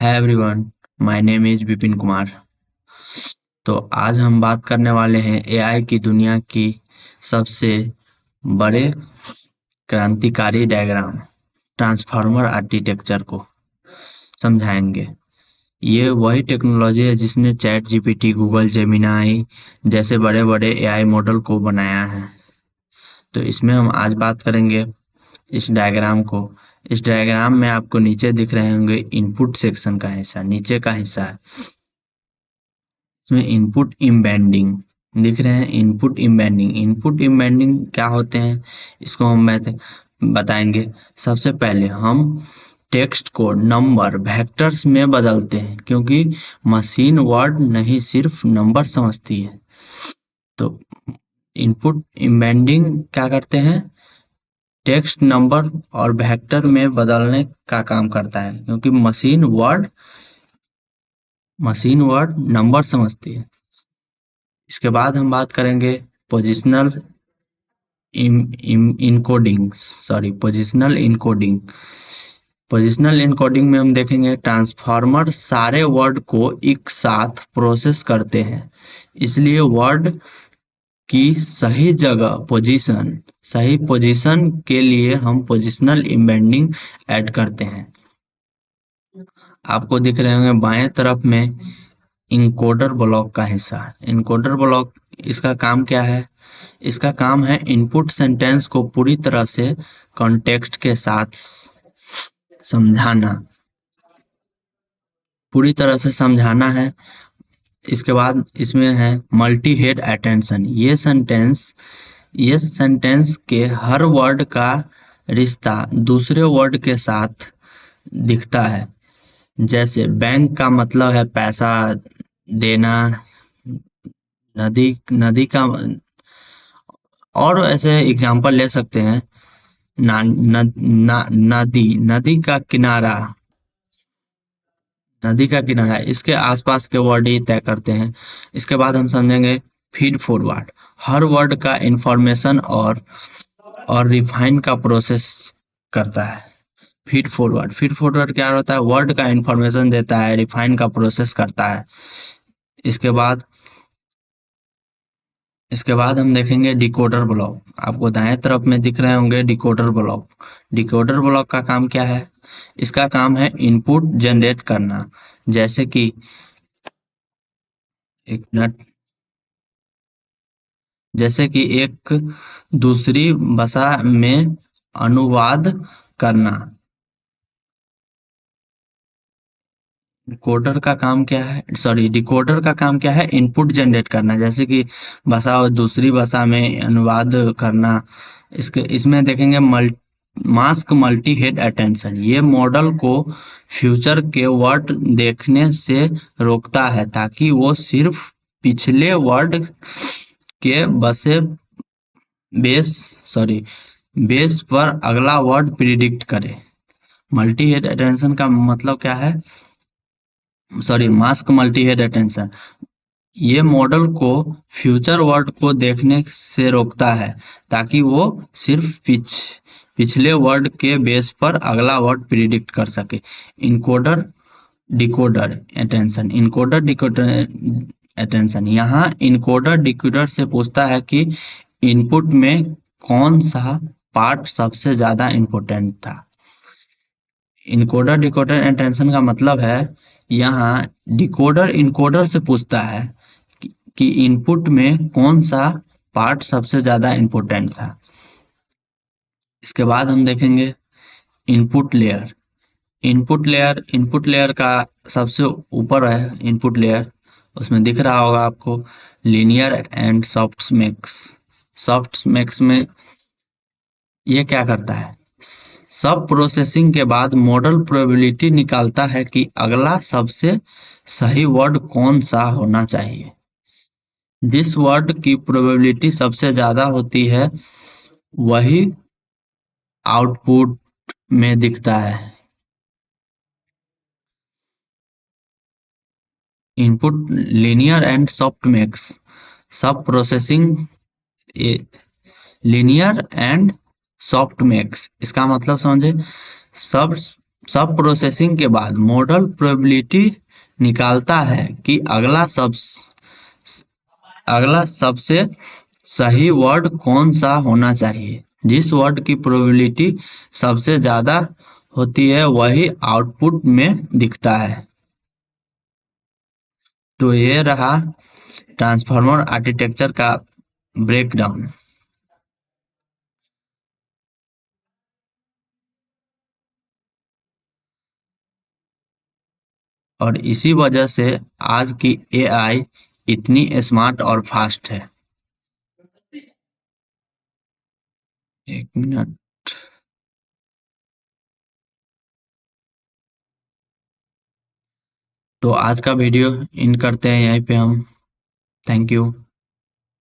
है everyone. My name is Vipin Kumar. तो आज हम बात करने वाले हैं एआई की दुनिया की सबसे बड़े क्रांतिकारी डायग्राम ट्रांसफॉर्मर आर्किटेक्चर को समझाएंगे। ये वही टेक्नोलॉजी है जिसने चैट जीपीटी, गूगल जेमिनाई जैसे बड़े बड़े एआई मॉडल को बनाया है। तो इसमें हम आज बात करेंगे इस डायग्राम को। इस डायग्राम में आपको नीचे दिख रहे होंगे इनपुट सेक्शन का हिस्सा, नीचे का हिस्सा है। इसमें इनपुट इम्बेडिंग दिख रहे हैं। इनपुट इम्बेडिंग क्या होते हैं इसको हम बताएंगे। सबसे पहले हम टेक्स्ट को नंबर वेक्टर्स में बदलते हैं, क्योंकि मशीन वर्ड नहीं सिर्फ नंबर समझती है। तो इनपुट इम्बेडिंग क्या करते हैं, टेक्स्ट नंबर और वेक्टर में बदलने का काम करता है, क्योंकि मशीन वर्ड नंबर समझती है। इसके बाद हम बात करेंगे पोजिशनल इनकोडिंग। पोजिशनल इनकोडिंग में हम देखेंगे ट्रांसफार्मर सारे वर्ड को एक साथ प्रोसेस करते हैं, इसलिए वर्ड की सही पोजीशन के लिए हम पोजिशनल इम्बेडिंग ऐड करते हैं। आपको दिख रहे होंगे बाएं तरफ में इनकोडर ब्लॉक का हिस्सा। इनकोडर ब्लॉक, इसका काम क्या है? इसका काम है इनपुट सेंटेंस को पूरी तरह से कॉन्टेक्स्ट के साथ समझाना, पूरी तरह से समझाना है। इसके बाद इसमें है मल्टी हेड अटेंशन। ये सेंटेंस के हर वर्ड का रिश्ता दूसरे वर्ड के साथ दिखता है। जैसे बैंक का मतलब है पैसा देना, नदी नदी का, और ऐसे एग्जांपल ले सकते हैं। ना, न, ना, नदी का किनारा, इसके आसपास के वर्ड ही तय करते हैं। इसके बाद हम समझेंगे फीड फॉरवर्ड। हर वर्ड का इंफॉर्मेशन और रिफाइन का प्रोसेस करता है। फीड फॉरवर्ड क्या होता है? वर्ड का इंफॉर्मेशन देता है, रिफाइन का प्रोसेस करता है। इसके बाद हम देखेंगे डिकोडर ब्लॉक। आपको दाएं तरफ में दिख रहे होंगे डिकोडर ब्लॉक। डिकोडर ब्लॉक का काम क्या है? इसका काम है इनपुट जनरेट करना। जैसे कि एक मिनट, जैसे कि एक दूसरी भाषा में अनुवाद करना। डिकोडर का काम क्या है? इनपुट जनरेट करना, जैसे कि भाषा और दूसरी भाषा में अनुवाद करना। इसमें देखेंगे मास्क मल्टी हेड अटेंशन। ये मॉडल को फ्यूचर के वर्ड देखने से रोकता है, ताकि वो सिर्फ पिछले वर्ड के बेस सॉरी बेस पर अगला वर्ड प्रिडिक्ट करे। मल्टी हेड अटेंशन का मतलब क्या है? मास्क मल्टी हेड अटेंशन ये मॉडल को फ्यूचर वर्ड को देखने से रोकता है, ताकि वो सिर्फ पिछले वर्ड के बेस पर अगला वर्ड प्रिडिक्ट कर सके। इनकोडर डिकोडर अटेंशन, यहाँ इनकोडर डिकोडर से पूछता है कि इनपुट में कौन सा पार्ट सबसे ज्यादा इम्पोर्टेंट था। इनकोडर डिकोडर अटेंशन का मतलब है, यहाँ डिकोडर इनकोडर से पूछता है कि इनपुट में कौन सा पार्ट सबसे ज्यादा इम्पोर्टेंट था। इसके बाद हम देखेंगे इनपुट लेयर का सबसे ऊपर है इनपुट लेयर। उसमें दिख रहा होगा आपको लीनियर एंड सॉफ्टमैक्स में ये क्या करता है? सब प्रोसेसिंग के बाद मॉडल प्रोबेबिलिटी निकालता है कि अगला सबसे सही वर्ड कौन सा होना चाहिए। जिस वर्ड की प्रोबेबिलिटी सबसे ज्यादा होती है वही आउटपुट में दिखता है। इनपुट लीनियर एंड सॉफ्टमैक्स सब प्रोसेसिंग लीनियर एंड सॉफ्टमैक्स, इसका मतलब समझे। सब सब प्रोसेसिंग के बाद मॉडल प्रोबेबिलिटी निकालता है कि अगला सबसे सही वर्ड कौन सा होना चाहिए। जिस वर्ड की प्रोबेबिलिटी सबसे ज्यादा होती है वही आउटपुट में दिखता है। तो ये रहा ट्रांसफार्मर आर्किटेक्चर का ब्रेकडाउन। और इसी वजह से आज की एआई इतनी स्मार्ट और फास्ट है। एक मिनट। तो आज का वीडियो इन करते हैं यहीं पे हम। Thank you.